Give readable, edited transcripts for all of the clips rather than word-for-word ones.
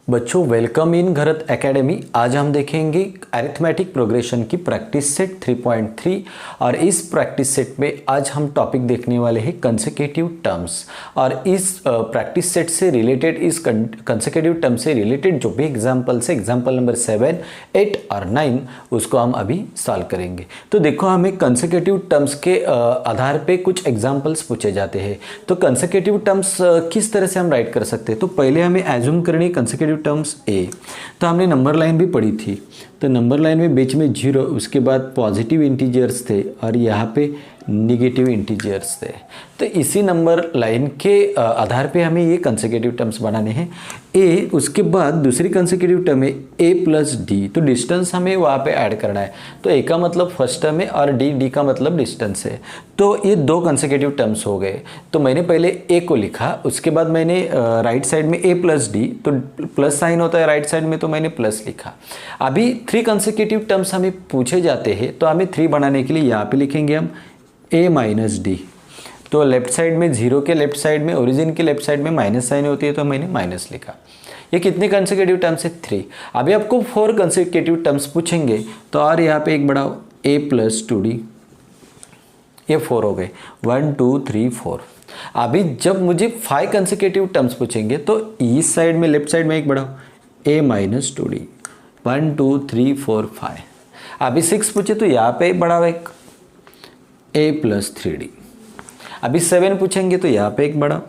बच्चों welcome in Gharat academy. आज हम देखेंगे अरिथमेटिक प्रोग्रेशन की प्रैक्टिस सेट 3.3 और इस प्रैक्टिस सेट में आज हम टॉपिक देखने वाले हैं कंसेक्यूटिव टर्म्स। और इस प्रैक्टिस सेट से रिलेटेड, इस कंसेक्यूटिव टर्म से रिलेटेड जो भी एग्जाम्पल्स है, एग्जाम्पल नंबर 7, 8 और 9, उसको हम अभी सॉल्व करेंगे। तो देखो, हमें कंसेक्यूटिव टर्म्स के आधार पे कुछ एग्जाम्पल्स पूछे जाते हैं। तो कंसेक्यूटिव टर्म्स किस तरह से हम राइट कर सकते हैं? तो पहले हमें एज्यूम करनी कंसेक्यूटिव टर्म्स ए। तो हमने नंबर लाइन भी पढ़ी थी। तो नंबर लाइन में बीच में 0, उसके बाद पॉजिटिव इंटीजर्स थे और यहाँ पे निगेटिव इंटीजर्स थे। तो इसी नंबर लाइन के आधार पे हमें ये कंसेक्यूटिव टर्म्स बनाने हैं। ए, उसके बाद दूसरी कंसेक्यूटिव टर्म है ए प्लस डी। तो डिस्टेंस हमें वहाँ पे ऐड करना है। तो ए का मतलब फर्स्ट टर्म है और डी का मतलब डिस्टेंस है। तो ये दो कंसेक्यूटिव टर्म्स हो गए। तो मैंने पहले ए को लिखा, उसके बाद मैंने राइट साइड में ए प्लस डी, तो प्लस साइन होता है राइट साइड में, तो मैंने प्लस लिखा। अभी 3 कंसेक्यूटिव टर्म्स हमें पूछे जाते हैं। तो हमें 3 बनाने के लिए यहाँ पे लिखेंगे हम ए माइनस डी। तो लेफ्ट साइड में 0 के लेफ्ट साइड में, ओरिजिन के लेफ्ट साइड में माइनस साइन होती है, तो मैंने माइनस लिखा। ये कितने कंसेक्यूटिव टर्म्स है? 3। अभी आपको 4 कंसेक्यूटिव टर्म्स पूछेंगे, तो और यहाँ पे एक बढ़ाओ ए प्लस 2d, ये 4 हो गए। 1 2 3 4। अभी जब मुझे 5 कंसेक्यूटिव टर्म्स पूछेंगे, तो इस साइड में लेफ्ट साइड में एक बढ़ाओ ए माइनस 2d, 1 2 3 4 5। अभी 6 पूछे तो यहाँ पे बढ़ाओ एक ए प्लस 3d। अभी 7 पूछेंगे तो यहाँ पे एक बड़ा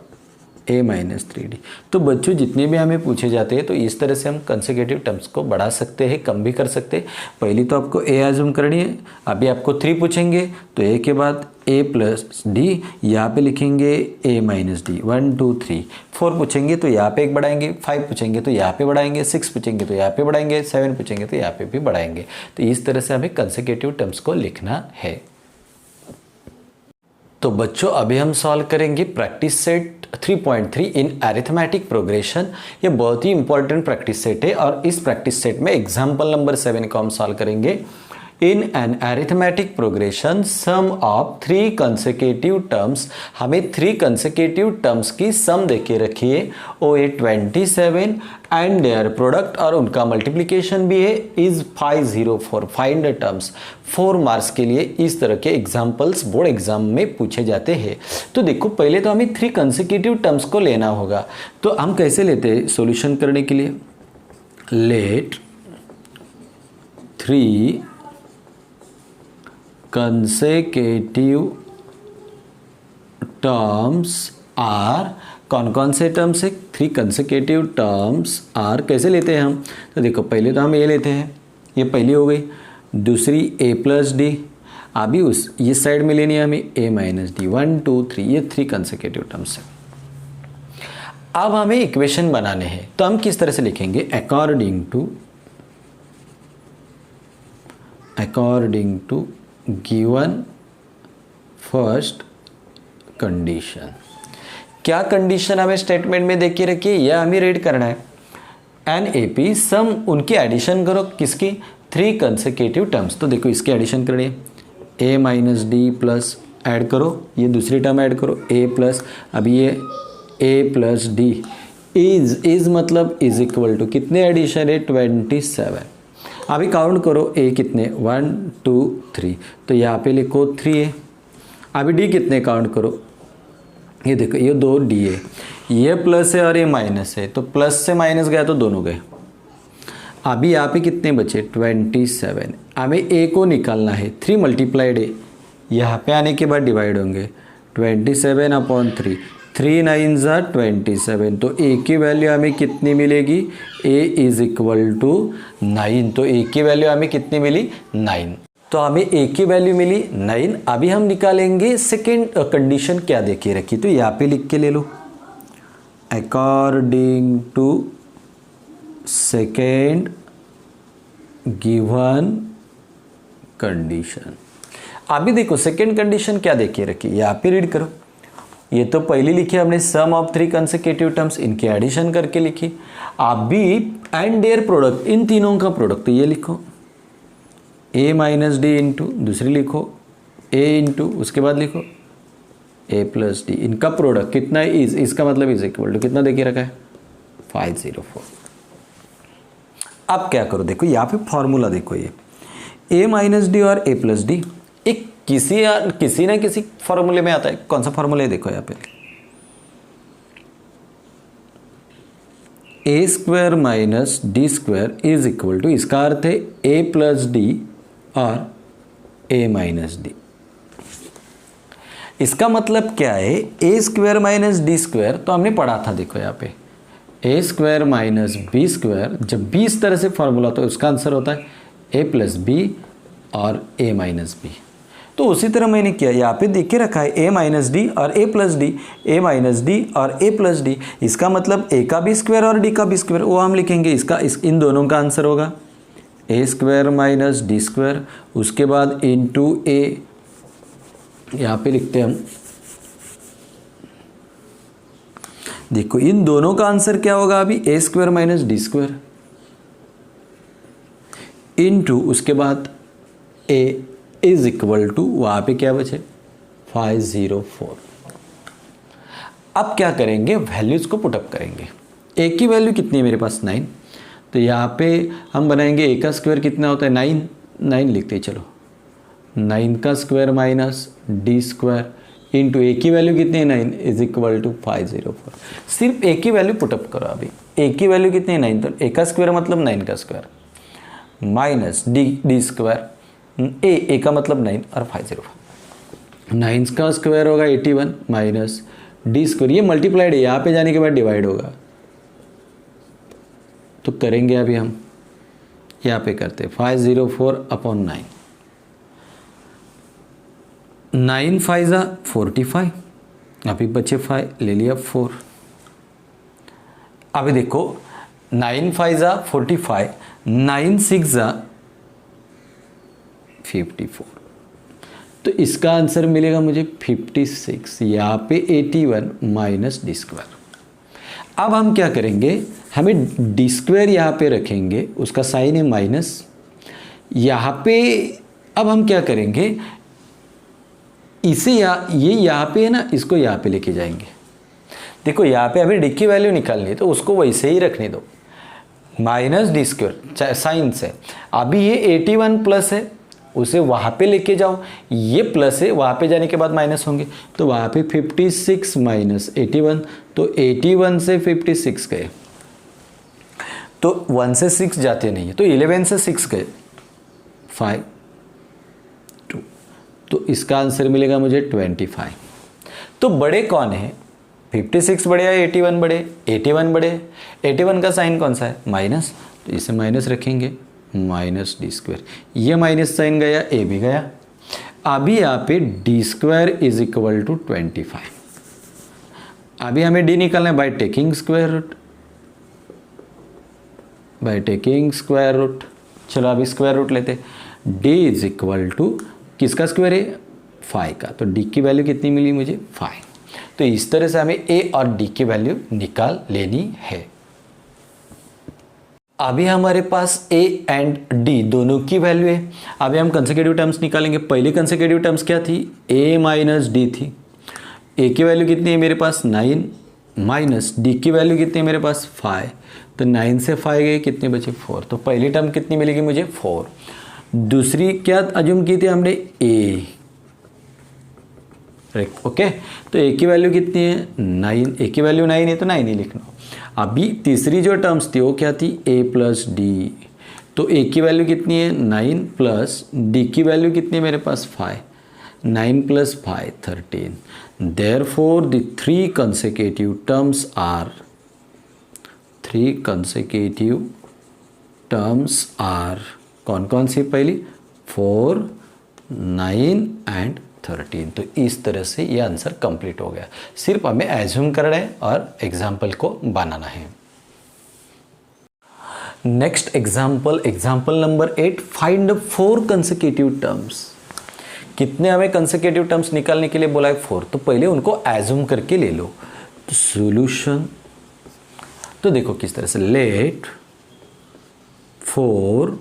a माइनस 3d। तो बच्चों जितने भी हमें पूछे जाते हैं, तो इस तरह से हम कंसेक्यूटिव टर्म्स को बढ़ा सकते हैं, कम भी कर सकते हैं। पहली तो आपको a एज्यूम करनी है। अभी आपको 3 पूछेंगे तो a के बाद a प्लस डी, यहाँ पे लिखेंगे a माइनस डी, 1 2 3। 4 पूछेंगे तो यहाँ पे एक बढ़ाएंगे, 5 पूछेंगे तो यहाँ पे बढ़ाएंगे, 6 पूछेंगे तो यहाँ पे बढ़ाएंगे, 7 पूछेंगे तो यहाँ पे भी बढ़ाएंगे। तो इस तरह से हमें कंसेक्यूटिव टर्म्स को लिखना है। तो बच्चों अभी हम सॉल्व करेंगे practice set 3.3 in arithmetic progression. ये बहुत ही इंपॉर्टेंट प्रैक्टिस सेट है और इस प्रैक्टिस सेट में एग्जाम्पल नंबर 7 को हम सॉल्व करेंगे। In an arithmetic progression sum of 3 consecutive terms, हमें 3 कंसेक्यूटिव टर्म्स की सम देके रखी है, वो है 27 एंड देयर प्रोडक्ट और उनका मल्टीप्लिकेशन भी है is 504। Find the terms. 4 marks के लिए इस तरह के एग्जाम्पल्स बोर्ड एग्जाम में पूछे जाते हैं। तो देखो, पहले तो हमें 3 कंसेक्यूटिव टर्म्स को लेना होगा। तो हम कैसे लेते हैं सॉल्यूशन करने के लिए? लेट 3 कंसेक्यूटिव टर्म्स आर, कौन कौन से टर्म्स है? 3 कंसेक्यूटिव टर्म्स आर। कैसे लेते हैं हम? तो देखो, पहले तो हम ये लेते हैं, ये पहली हो गई। दूसरी a प्लस डी, अभी ये साइड में लेनी है हमें a माइनस डी, 1 2 3। ये 3 कंसेक्यूटिव टर्म्स है। अब हमें इक्वेशन बनाने हैं। तो हम किस तरह से लिखेंगे? According to given first condition. क्या कंडीशन हमें स्टेटमेंट में देख के रखी है, यह हमें रीड करना है। एन ए पी सम, उनकी एडिशन करो, किसकी? 3 कंसेक्यूटिव टर्म्स। तो देखो, इसकी एडिशन करनी है, ए माइनस डी प्लस ऐड करो, ये दूसरी टर्म ऐड करो ए प्लस, अभी ये ए प्लस डी इज मतलब इज इक्वल टू, कितने एडिशन है? 27। अभी काउंट करो, ए कितने? 1 2 3। तो यहाँ पे लिखो 3 है। अभी डी कितने काउंट करो? ये देखो, ये 2 डी है, ये प्लस है और ये माइनस है, तो प्लस से माइनस गया तो दोनों गए। अभी यहाँ पे कितने बचे? 27। हमें ए को निकालना है। 3 मल्टीप्लाइड है, यहाँ पे आने के बाद डिवाइड होंगे, 27/3। 3 9 ज़ा 27। तो ए की वैल्यू हमें कितनी मिलेगी? ए इज इक्वल टू 9। तो ए की वैल्यू हमें कितनी मिली? 9। तो हमें ए की वैल्यू मिली 9। अभी हम निकालेंगे सेकेंड कंडीशन क्या देखिए रखी। तो यहाँ पे लिख के ले लो, according to second given condition. अभी देखो, सेकेंड कंडीशन क्या देखिए रखी, यहाँ पे रीड करो। ये तो पहली लिखी हमने, सम ऑफ 3 कंसेक्यूटिव टर्म्स, इनकी एडिशन करके लिखी। अभी एंड देयर प्रोडक्ट, इन तीनों का प्रोडक्ट, तो ये लिखो a माइनस डी इंटू, दूसरी लिखो a इंटू, उसके बाद लिखो a प्लस डी। इनका प्रोडक्ट कितना है? इज, इसका मतलब इज इक्वल टू कितना देखिए रखा है? 504। अब क्या करो, देखो यहाँ पे फॉर्मूला देखो, ये a माइनस डी और a प्लस डी एक किसी ना किसी फॉर्मूले में आता है। कौन सा फॉर्मूला है देखो यहाँ पे, a square minus D square is equal to, इसका अर्थ है a प्लस डी और a माइनस डी। इसका मतलब क्या है, a square minus D square तो हमने पढ़ा था, देखो यहाँ पे a square minus B square, जब b इस तरह से फॉर्मूला तो उसका आंसर होता है a प्लस बी और a माइनस बी। तो उसी तरह मैंने किया, यहाँ पे देख के रखा है a माइनस डी और a plus D, a minus D और a प्लस डी। इसका मतलब a का भी स्क्वायर और d का भी स्क्वायर, वो हम लिखेंगे, इन दोनों का आंसर होगा a square minus D square, उसके बाद इंटू a, यहाँ पे लिखते हैं हम, देखो इन दोनों का आंसर क्या होगा अभी, a square minus D square into उसके बाद a इज इक्वल टू, वहाँ पे क्या बचे 504। अब क्या करेंगे, वैल्यूज को पुटअप करेंगे। a की वैल्यू कितनी है मेरे पास 9, तो यहाँ पे हम बनाएंगे a का स्क्वायर कितना होता है 9 लिखते हैं, चलो 9 का square minus D square into a की वैल्यू कितनी है 9 इज इक्वल टू 504। सिर्फ a की वैल्यू पुटअप करो, अभी a की वैल्यू कितनी है 9, तो a का स्क्वायर मतलब 9 का square minus D square, a का मतलब 9 और 504, 9 का स्क्वायर होगा 81 माइनस डी स्क्वायर, ये मल्टीप्लाइड है, यहाँ पे जाने के बाद डिवाइड होगा, तो करेंगे अभी हम यहाँ पे करते 504 अपॉन 9, 9 5 जा 45, अभी बचे 5 ले लिया 4। अभी देखो 9 5 जा 45, 9 6 जा 54, तो इसका आंसर मिलेगा मुझे 56, यहाँ पे 81 माइनस डी स्क्वायर। अब हम क्या करेंगे, हमें डी स्क्वायर यहाँ पे रखेंगे, उसका साइन है माइनस, यहाँ पे अब हम क्या करेंगे, इसे ये यहाँ पे है ना, इसको यहाँ पे लेके जाएंगे। देखो यहाँ पे अभी डी की वैल्यू निकालनी है तो उसको वैसे ही रखने दो, माइनस डी स्क्वायर साइन से। अभी ये 81 प्लस है, उसे वहाँ पे लेके जाओ, ये प्लस है, वहाँ पे जाने के बाद माइनस होंगे, तो वहाँ पे 56 माइनस 81, तो 81 से 56 गए, तो 1 से 6 जाते नहीं है, तो 11 से 6 गए 5 2, तो इसका आंसर मिलेगा मुझे 25। तो बड़े कौन है, 56 बड़े या 81 बड़े, 81 बड़े। 81 का साइन कौन सा है माइनस, तो इसे माइनस रखेंगे, माइनस डी स्क्वायर, ये माइनस साइन गया, ए भी गया। अभी यहाँ पे D square is equal to 25। अभी हमें डी निकालना है बाय टेकिंग स्क्वायर रूट, चलो अभी स्क्वायर रूट लेते, डी इज इक्वल टू किसका स्क्वायर है 5 का, तो डी की वैल्यू कितनी मिली मुझे 5। तो इस तरह से हमें ए और डी की वैल्यू निकाल लेनी है। अभी हमारे पास a एंड d दोनों की वैल्यू है। अभी हम कंसेक्यूटिव टर्म्स निकालेंगे। पहली कंसेक्यूटिव टर्म्स क्या थी, a माइनस डी थी। a की वैल्यू कितनी है मेरे पास 9 माइनस d की वैल्यू कितनी है मेरे पास 5, तो 9 से 5 गए, कितने बचे 4, तो पहली टर्म कितनी मिलेगी मुझे 4। दूसरी क्या अज्यूम की थी हमने a, ओके, तो a की वैल्यू कितनी है 9, a की वैल्यू 9 है तो 9 ही लिखना। अभी तीसरी जो टर्म्स थी वो क्या थी a प्लस डी, तो a की वैल्यू कितनी है 9 प्लस d की वैल्यू कितनी है मेरे पास 5, 9 plus 5 13। Therefore the three consecutive terms are कौन कौन सी, पहली 4 9 एंड 13। तो इस तरह से ये आंसर कंप्लीट हो गया। सिर्फ हमें एज्यूम करना है और एग्जाम्पल को बनाना है। Next example number 8, find 4 consecutive terms. कितने हमें कंसेक्यूटिव टर्म्स निकालने के लिए बोला है 4, तो पहले उनको एज्यूम करके ले लो। तो सॉल्यूशन, तो देखो किस तरह से, लेट 4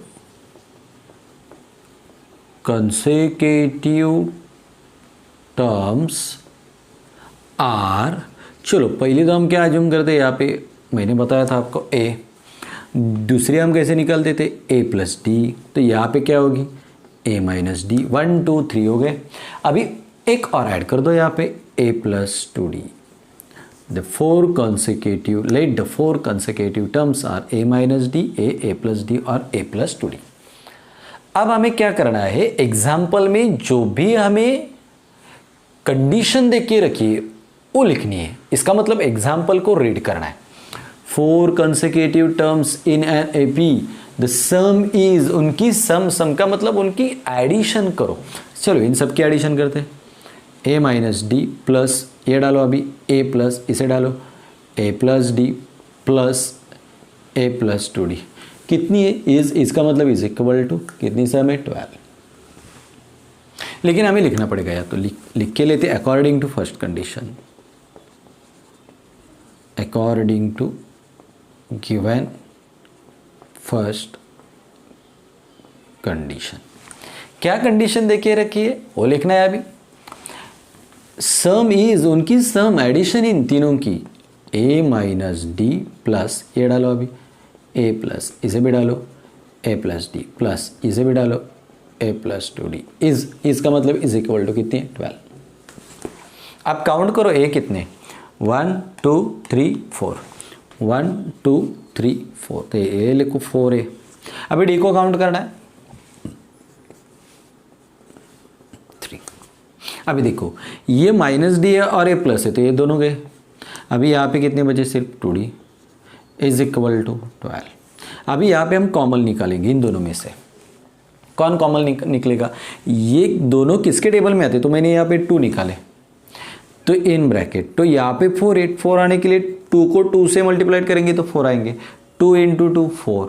कंसेक्यूटिव टर्म्स आर, चलो पहले तो हम क्या एज्यूम करते हैं, यहाँ पे मैंने बताया था आपको a, दूसरी हम कैसे निकालते थे, a प्लस डी, तो यहाँ पे क्या होगी a माइनस डी, 1 2 3 हो गए। अभी एक और ऐड कर दो यहाँ पे a plus two D. let the four consecutive terms are a minus d, a plus d और a plus 2d। अब हमें क्या करना है, एग्जाम्पल में जो भी हमें कंडीशन दे के रखी है वो लिखनी है। इसका मतलब एग्जाम्पल को रीड करना है। 4 consecutive terms in an AP, the sum is, उनकी सम का मतलब उनकी एडिशन करो। चलो इन सब की एडिशन करते हैं। a माइनस डी प्लस, ये डालो अभी a प्लस, इसे डालो a plus D plus a plus two D, कितनी है, इसका मतलब इज इक्वल टू कितनी सम है, 12। लेकिन हमें लिखना पड़ेगा, या तो लिख के लेते according to first condition, according to given first condition. क्या कंडीशन देके रखी है वो लिखना है। अभी सम इज, उनकी सम एडिशन इन तीनों की a माइनस डी प्लस, ये डालो अभी a प्लस, इसे भी डालो a प्लस डी प्लस, इसे भी डालो a plus two D, is का मतलब इज इक्वल टू कितनी है, 12। अब काउंट करो a कितने, 1 2 3 4, 1 2 3 4, तो ये लिखो 4 है। अभी डी को काउंट करना है, 3। अभी देखो ये माइनस डी है और ये प्लस है, तो ये दोनों गए। अभी यहाँ पे कितने बचे, सिर्फ 2d इज इक्वल टू 12। अभी यहाँ पे हम कॉमन निकालेंगे इन दोनों में से। कौन कॉमन निकलेगा, ये दोनों किसके टेबल में आते, तो मैंने यहाँ पे 2 निकाले, तो इन ब्रैकेट, तो यहाँ पे 4 आने के लिए 2 को 2 से मल्टीप्लाइड करेंगे तो 4 आएंगे, 2 इंटू 2 4।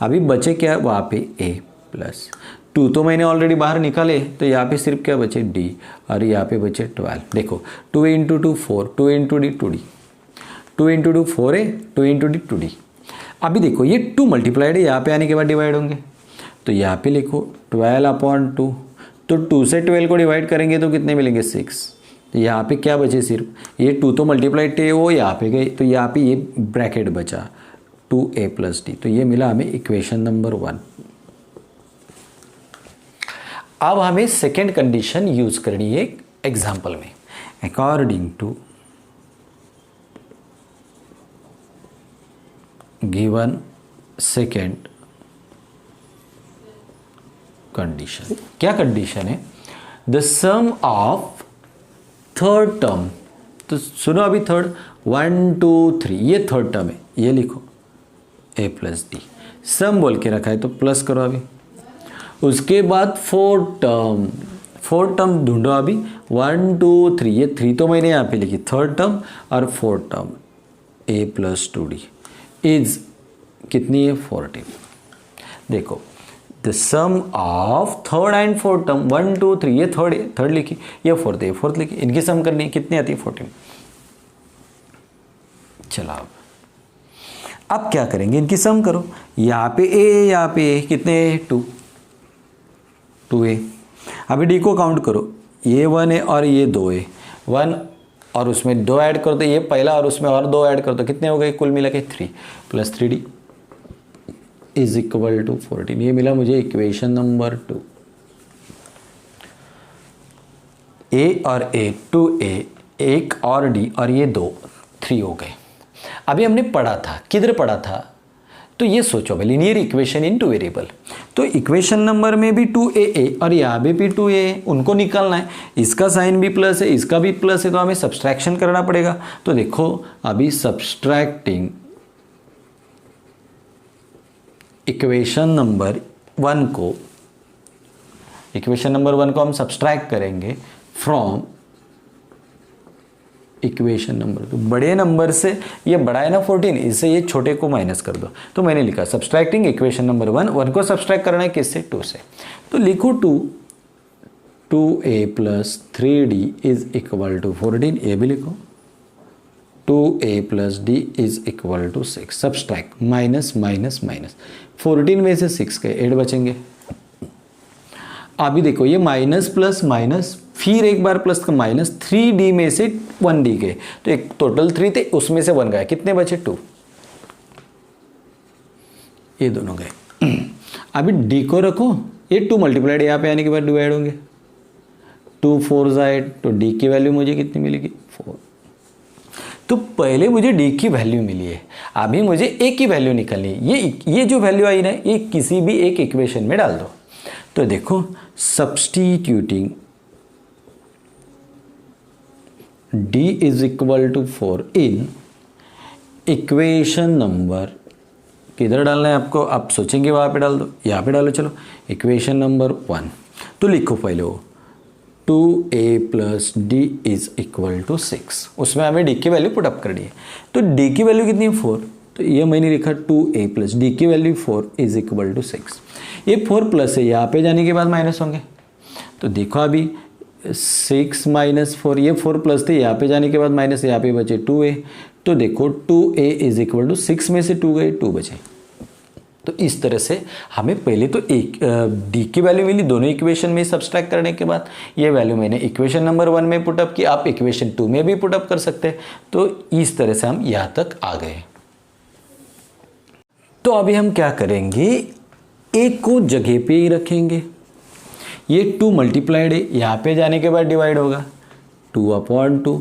अभी बचे क्या, वहाँ पे a प्लस 2 तो मैंने ऑलरेडी बाहर निकाले, तो यहाँ पे सिर्फ क्या बचे, d, और यहाँ पे बचे 12। देखो 2 into 2 4, 2 into D 2d, 2 into 2 4 है, 2 इंटू डी 2d। अभी देखो ये 2 मल्टीप्लाइड है, यहाँ पे आने के बाद डिवाइड होंगे, तो यहाँ पे लिखो 12/2, तो 2 से 12 को डिवाइड करेंगे तो कितने मिलेंगे, 6। तो यहाँ पे क्या बचे, सिर्फ ये 2 तो मल्टीप्लाइड थे वो यहाँ पे गए, तो यहाँ पे ये ब्रैकेट बचा 2a प्लस डी, तो ये मिला हमें इक्वेशन नंबर 1। अब हमें सेकेंड कंडीशन यूज करनी है एग्जाम्पल में, according to given second condition. क्या कंडीशन है, the sum of third term, तो सुनो अभी थर्ड, 1 2 3 ये थर्ड टर्म है, ये लिखो a प्लस डी, सम बोल के रखा है तो प्लस करो। अभी उसके बाद फोर्थ टर्म ढूंढो। अभी 1 2 3, ये 3 तो मैंने यहाँ पे लिखी, थर्ड टर्म और fourth term a plus two D is कितनी है, 14। देखो the sum of third and fourth term, 1 2 3 ये थर्ड लिखी, ये फोर्थ है, फोर्थ लिखी, इनकी सम करनी है, कितनी आती है, 14। चलो अब क्या करेंगे, इनकी सम करो। यहाँ पे a, यहाँ पे a, कितने, 2a। अभी d को काउंट करो, ये 1 है और ये 2 है, 1 और उसमें 2 ऐड कर दो, ये पहला और उसमें और 2 ऐड कर दो, कितने हो गए, कुल मिला के 3 plus 3d is equal to 14। ये मिला मुझे इक्वेशन नंबर 2। a और a, 2a, 1 और d और ये 2, 3 हो गए। अभी हमने पढ़ा था, किधर पढ़ा था, तो ये सोचो भाई, लीनियर इक्वेशन इन 2 वेरिएबल, तो इक्वेशन नंबर में भी 2a और यहाँ भी 2a है, उनको निकालना है। इसका साइन भी प्लस है, इसका भी प्लस है, तो हमें सब्सट्रैक्शन करना पड़ेगा। तो देखो अभी सब्सट्रैक्टिंग इक्वेशन नंबर 1 को, इक्वेशन नंबर 1 को हम सब्सट्रैक्ट करेंगे फ्रॉम इक्वेशन नंबर 2। बड़े नंबर से, ये बड़ा है ना 14, इससे ये छोटे को माइनस कर दो, तो मैंने लिखा सब्सट्रैक्टिंग इक्वेशन नंबर 1 को सब्सट्रैक्ट करना है किससे, 2 से, तो लिखो 2a plus 3d is equal to 14, ये भी लिखो 2a plus d is equal to 6। Subtract, minus minus minus, 14 में से 6 गए, 8 बचेंगे। अभी देखो ये माइनस प्लस माइनस, फिर एक बार प्लस का माइनस, 3d में से 1d गए, तो एक टोटल 3 थे, उसमें से 1 गया, कितने बचे, 2। ये दोनों गए। अभी डी को रखो, ये 2 मल्टीप्लाइड यहाँ पे आने के बाद डिवाइड होंगे, 2 4 8, तो डी की वैल्यू मुझे कितनी मिलेगी 4। तो पहले मुझे डी की वैल्यू मिली है, अभी मुझे ए की वैल्यू निकालनी है। ये जो वैल्यू आई ना, ये किसी भी एक इक्वेशन में डाल दो। तो देखो, substituting D is equal to 4 in equation number, किधर डालना है आपको, आप सोचेंगे वहाँ पे डाल दो, यहाँ पे डालो। चलो, इक्वेशन नंबर 1 तो लिखो पहले वो 2a plus D is equal to 6। उसमें हमें डी की वैल्यू पुटअप करनी है। तो डी की वैल्यू कितनी है 4, तो ये मैंने लिखा 2a प्लस डी की वैल्यू 4 इज इक्वल टू 6। ये 4 प्लस है, यहाँ पे जाने के बाद माइनस होंगे। तो देखो अभी 6 माइनस 4, ये 4 प्लस थे, यहाँ पे जाने के बाद माइनस, यहाँ पे बचे 2a। तो देखो 2a इज इक्वल टू 6 में से 2 गए, 2 बचे। तो इस तरह से हमें पहले तो एक डी की वैल्यू मिली, दोनों इक्वेशन में सब्सट्रैक्ट करने के बाद ये वैल्यू मैंने इक्वेशन नंबर 1 में पुटअप की, आप इक्वेशन 2 में भी पुटअप कर सकते हैं। तो इस तरह से हम यहाँ तक आ गए। तो अभी हम क्या करेंगे, एक को जगह पे ही रखेंगे। ये 2 मल्टीप्लाइड है, यहाँ पे जाने के बाद डिवाइड होगा 2/2,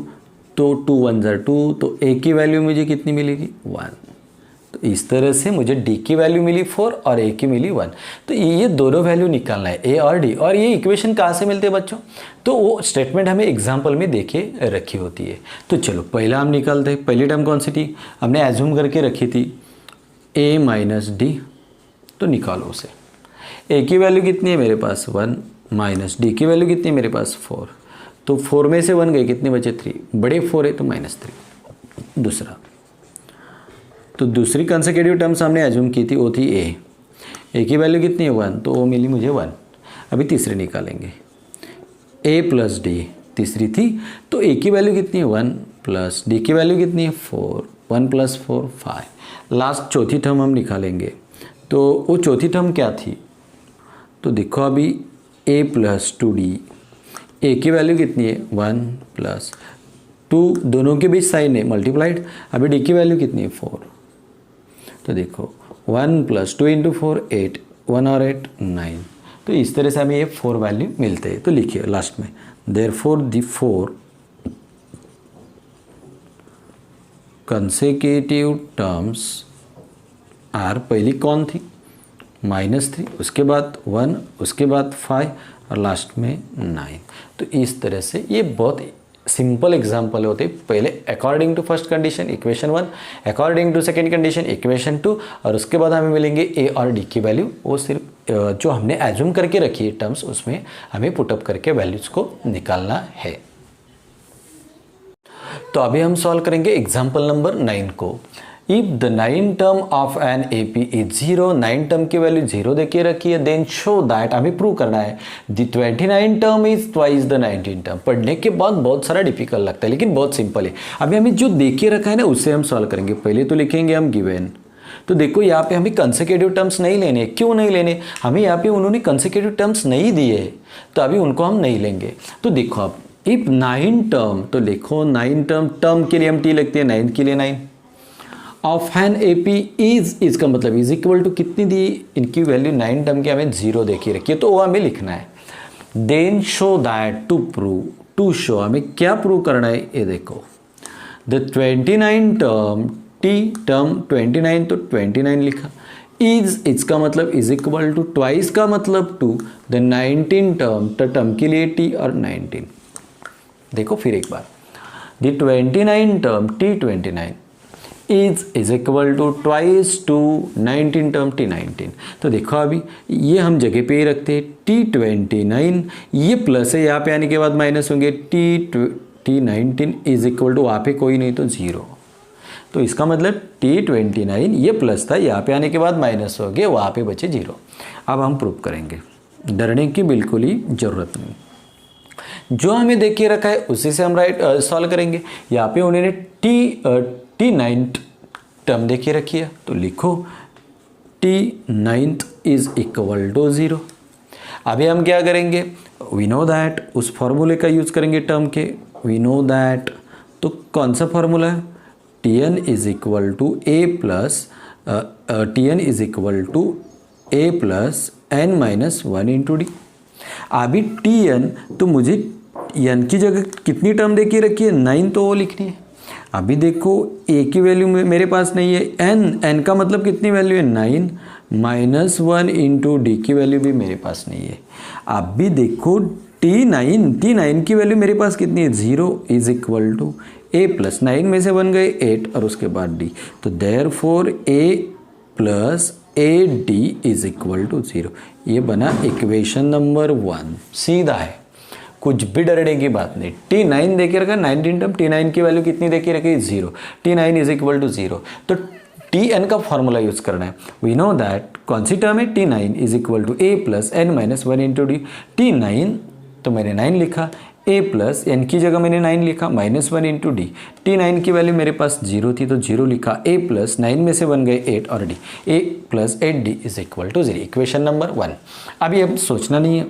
तो 2 1 ज़ा 2, तो ए की वैल्यू मुझे कितनी मिलेगी 1। तो इस तरह से मुझे डी की वैल्यू मिली 4 और ए की मिली 1। तो ये दोनों वैल्यू निकालना है, ए और डी। और ये इक्वेशन कहाँ से मिलते हैं बच्चों, तो वो स्टेटमेंट हमें एग्जाम्पल में देखे रखी होती है। तो चलो पहला हम निकालते हैं। पहली टर्म कौन सी थी, हमने एज्यूम करके रखी थी ए माइनस डी, तो निकालो उसे। ए की वैल्यू कितनी है मेरे पास 1, माइनस डी की वैल्यू कितनी है मेरे पास 4, तो 4 में से 1 गए, कितने बचे 3, बड़े 4 है तो -3। दूसरा, तो दूसरी कंसेक्यूटिव टर्म्स हमने एज्यूम की थी, वो थी ए की वैल्यू कितनी है 1, तो वो मिली मुझे 1। अभी तीसरी निकालेंगे, ए प्लस डी तीसरी थी, तो ए की वैल्यू कितनी है 1 प्लस डी की वैल्यू कितनी है 4, 1 + 4 5। लास्ट चौथी टर्म हम निकालेंगे, तो वो चौथी टर्म क्या थी, तो देखो अभी a प्लस 2d, ए की वैल्यू कितनी है 1 प्लस 2, दोनों के बीच साइन है मल्टीप्लाइड। अभी डी की वैल्यू कितनी है 4, तो देखो 1 + 2 × 4 8, 1 और 8 9। तो इस तरह से हमें ये 4 वैल्यू मिलते हैं। तो लिखिए लास्ट में, therefore the 4 consecutive terms are, पहली कौन थी -3, उसके बाद 1, उसके बाद 5 और लास्ट में 9। तो इस तरह से ये बहुत सिंपल एग्जाम्पल होते हैं। पहले according to first condition equation 1, according to second condition equation 2, और उसके बाद हमें मिलेंगे ए और डी की वैल्यू। वो सिर्फ जो हमने एज्यूम करके रखी है टर्म्स, उसमें हमें पुटअप करके वैल्यूज को निकालना है। तो अभी हम सॉल्व करेंगे एग्जाम्पल नंबर 9 को। If the 9 term of an AP is 0, 9 term की वैल्यू 0 देके रखी है, देन शो दैट, हमें प्रूव करना है the 29 term is twice the 19 term. पढ़ने के बाद बहुत सारा डिफिकल्ट लगता है, लेकिन बहुत सिंपल है। अभी हमें जो देके रखा है ना, उससे हम सॉल्व करेंगे। पहले तो लिखेंगे हम गिवन। तो देखो यहाँ पे हमें कंसेक्यूटिव टर्म्स नहीं लेने। क्यों नहीं लेने, हमें यहाँ पे उन्होंने कंसेक्यूटिव टर्म्स नहीं दिए, तो अभी उनको हम नहीं लेंगे। तो देखो आप, इफ 9 टर्म, तो लिखो 9 टर्म के लिए हम टी लगती है, 9 के लिए 9 ऑफ एन एपी इज, इसका मतलब इज इक्वल टू कितनी दी, इनकी वैल्यू 9 टर्म की हमें 0 देखी रखी है, तो वो हमें लिखना है। Then show that, to prove, to show, हमें क्या प्रूव करना है, ये देखो द 29 टर्म, टी टर्म 29, तो 29 लिखा, इज, इसका मतलब इज इक्वल टू, ट्वाइस का मतलब 2, द 19 टर्म, तो टर्म के लिए टी और 19। देखो फिर एक बार, the 29 term T29 is equal to twice to 19 term T19। तो देखो अभी ये हम जगह पे ही रखते हैं, T29, ये प्लस है, यहाँ पे आने के बाद माइनस होंगे, T19 इज इक्वल टू, वहाँ पे कोई नहीं तो 0। तो इसका मतलब T29 ये प्लस था, यहाँ पे आने के बाद माइनस हो गए, वहाँ पे बचे 0। अब हम प्रूव करेंगे, डरने की बिल्कुल ही ज़रूरत नहीं। जो हमें देख के रखा है उसी से हम सॉल्व करेंगे। यहाँ पे उन्होंने T9 टर्म देख के रखी है, तो लिखो T9 इज इक्वल टू 0। अभी हम क्या करेंगे, वी नो दैट, उस फॉर्मूले का यूज़ करेंगे टर्म के, वी नो दैट। तो कौन सा फॉर्मूला है, Tn is equal to A plus Tn is equal to a plus n minus 1 into D. अभी Tn तो मुझे n की जगह कितनी टर्म दे के रखी है, 9 तो वो लिखनी है। अभी देखो a की वैल्यू मेरे पास नहीं है, n का मतलब कितनी वैल्यू है 9 माइनस 1 इंटू डी की वैल्यू भी मेरे पास नहीं है। अभी देखो T9 की वैल्यू मेरे पास कितनी है 0 is equal to a plus 9 में से बन गए 8 और उसके बाद d, तो therefore a plus A D is equal to 0। ये बना इक्वेशन नंबर 1, सीधा है, कुछ भी डरने की बात नहीं। T9 देके रखा 19 टर्म, T9 की वैल्यू कितनी देके रखी 0, T9 इज इक्वल टू 0। तो Tn का फॉर्मूला यूज करना है। वी नो दैट कौन सी टर्म है, T9 is equal to a plus n minus 1 into D. T9 तो मैंने 9 लिखा, a प्लस n की जगह मैंने 9 लिखा, माइनस 1 इंटू डी। T9 की वैल्यू मेरे पास 0 थी तो 0 लिखा, a प्लस 9 में से बन गए 8 और d, a plus 8d is equal to 0। Equation number 1। अभी अब सोचना नहीं है,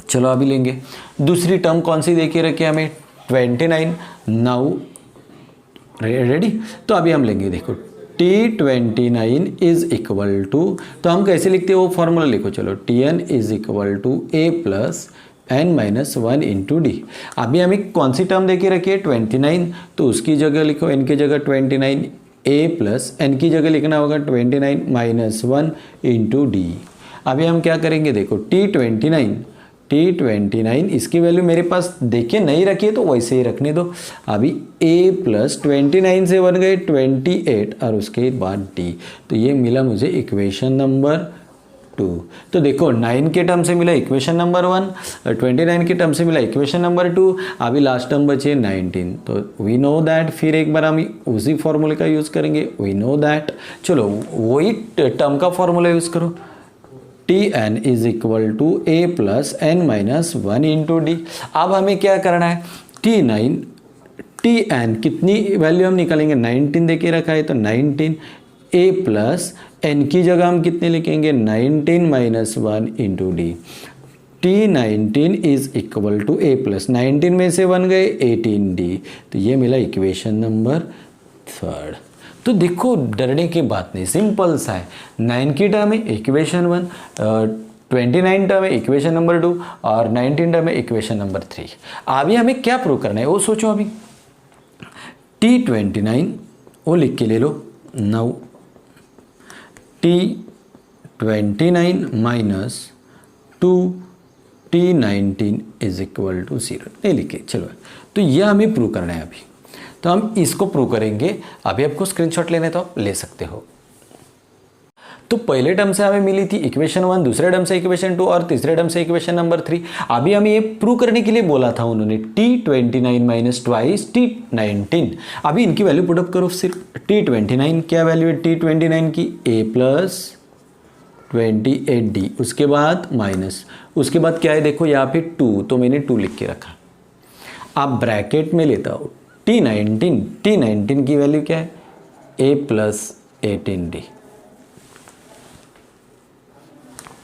चलो अभी लेंगे दूसरी टर्म कौन सी देखिए रखी हमें 29। नाउ रेडी, तो अभी हम लेंगे, देखो T29 इज इक्वल टू, तो हम कैसे लिखते हैं वो फॉर्मूला लिखो, चलो Tn is equal to a plus n minus 1 into D. अभी हमें कौन सी टर्म देके रखी है 29, तो उसकी जगह लिखो n की जगह 29, a प्लस n की जगह लिखना होगा 29 माइनस 1 इंटू डी। अभी हम क्या करेंगे, देखो T29 इसकी वैल्यू मेरे पास देखिए नहीं रखी है तो वैसे ही रखने दो। अभी a प्लस 29 से बन गए 28 और उसके बाद d, तो ये मिला मुझे इक्वेशन नंबर 2। तो देखो 9 के टर्म से मिला इक्वेशन नंबर 1, 29 के टर्म से मिला इक्वेशन नंबर 2, अभी लास्ट टर्म बचे 19। तो वी नो दैट, फिर एक बार हम उसी फॉर्मूले का यूज़ करेंगे, वी नो दैट, चलो वही टर्म का फॉर्मूला यूज़ करो, Tn is equal to a plus n minus 1 into D. अब हमें क्या करना है, Tn कितनी वैल्यू हम निकालेंगे, 19 देके रखा है तो 19, a प्लस n की जगह हम कितने लिखेंगे 19 minus 1 into D. T19 is equal to a plus 19 में से बन गए 18d, तो ये मिला इक्वेशन नंबर 3। तो देखो डरने की बात नहीं, सिंपल सा है। 9 की टर्म है इक्वेशन 1, 29 टर्म है इक्वेशन नंबर 2 और 19 टर्म है इक्वेशन नंबर 3। अभी हमें क्या प्रूव करना है वो सोचो। अभी T29 वो लिख के ले लो, now T29 minus 2 T19 is equal to 0 नहीं लिखे, चलो तो यह हमें प्रूव करना है। अभी तो हम इसको प्रूव करेंगे। अभी आपको स्क्रीनशॉट लेने तो आप ले सकते हो। तो पहले टर्म से हमें मिली थी इक्वेशन 1, दूसरे टर्म से इक्वेशन 2 और तीसरे टर्म से इक्वेशन नंबर 3। अभी हमें ये प्रूव करने के लिए बोला था उन्होंने T29 माइनस ट्वाइस T19। अभी इनकी वैल्यू पुटअप करो। सिर्फ T29 क्या वैल्यू है T29 की, a प्लस 28d, उसके बाद माइनस, उसके बाद क्या है देखो यहाँ पे 2, तो मैंने 2 लिख के रखा। आप ब्रैकेट में लेता हो T19 की वैल्यू क्या है a प्लस 18d।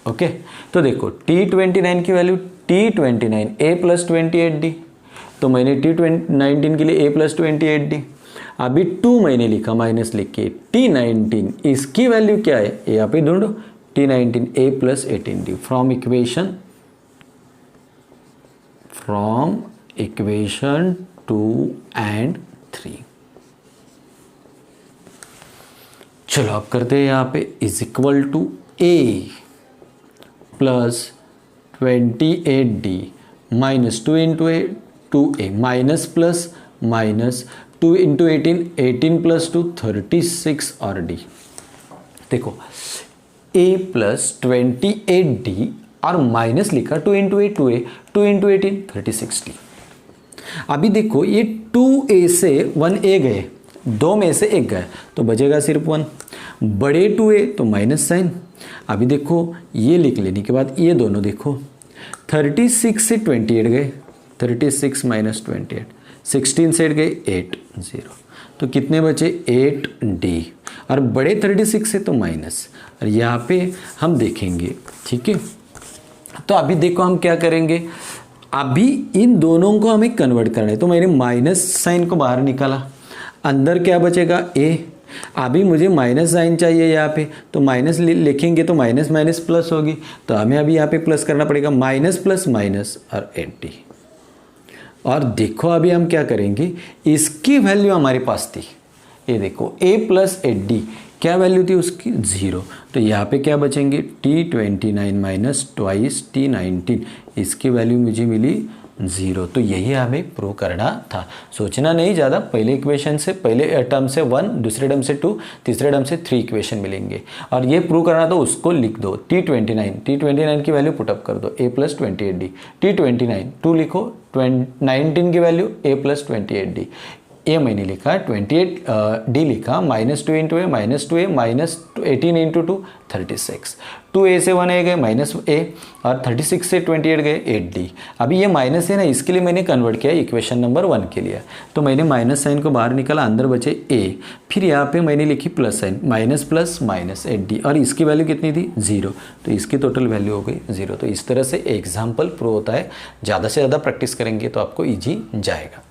ओके, तो देखो T29 की value T29 a plus 28d, तो मैंने T19 के लिए a प्लस 28d। अभी 2 मैंने लिखा माइनस लिख के, T19 इसकी वैल्यू क्या है यहाँ पे ढूंढो, T19 a प्लस 18d फ्रॉम इक्वेशन 2 and 3। चलो अब करते हैं यहाँ पे is equal to a plus 28d minus 2 into a 2a minus plus minus 2 into 18 plus 2 36 और d। देखो a प्लस 28d और माइनस लिखा 2 into a 2a 2 into 18 36d। अभी देखो ये 2a से 1a गए, 2 में से 1 गया तो बचेगा सिर्फ 1, बड़े 2a तो माइनस साइन। अभी देखो ये लिख लेने के बाद ये दोनों देखो 36 से 28 गए, 36 माइनस 28, 16 से गए 8 0, तो कितने बचे 8d और बड़े 36 से तो माइनस, और यहाँ पे हम देखेंगे, ठीक है। तो अभी देखो हम क्या करेंगे, अभी इन दोनों को हमें कन्वर्ट करना है, तो मैंने माइनस साइन को बाहर निकाला, अंदर क्या बचेगा a, अभी मुझे माइनस साइन चाहिए यहाँ पे, तो माइनस लिखेंगे तो माइनस माइनस प्लस होगी, तो हमें अभी यहाँ पे प्लस करना पड़ेगा, माइनस प्लस माइनस और 80। और देखो अभी हम क्या करेंगे, इसकी वैल्यू हमारे पास थी, ये देखो a प्लस 8d, क्या वैल्यू थी उसकी 0, तो यहाँ पे क्या बचेंगे t29 माइनस ट्वाइस t19, इसकी वैल्यू मुझे मिली 0। तो यही हमें प्रूव करना था, सोचना नहीं ज़्यादा। पहले इक्वेशन से, पहले टर्म से 1, दूसरे टर्म से 2, तीसरे टर्म से 3 इक्वेशन मिलेंगे। और ये प्रूव करना तो उसको लिख दो, t29 की वैल्यू पुटअप कर दो, a प्लस 28d, t29 2 लिखो, 19 की वैल्यू a प्लस 28d, ए मैंने लिखा 28 डी लिखा, minus 2 into A minus 2a minus 18 into 2 36, 2a से 1 a गए माइनस a, और 36 से 28 गए 8d। अभी ये माइनस है ना, इसके लिए मैंने कन्वर्ट किया इक्वेशन नंबर 1 के लिए, तो मैंने माइनस साइन को बाहर निकाला, अंदर बचे a, फिर यहाँ पे मैंने लिखी plus sign, minus plus minus 8d, और इसकी वैल्यू कितनी थी 0, तो इसकी टोटल वैल्यू हो गई 0। तो इस तरह से एग्जाम्पल प्रूव होता है, ज़्यादा से ज़्यादा प्रैक्टिस करेंगे तो आपको ईजी जाएगा।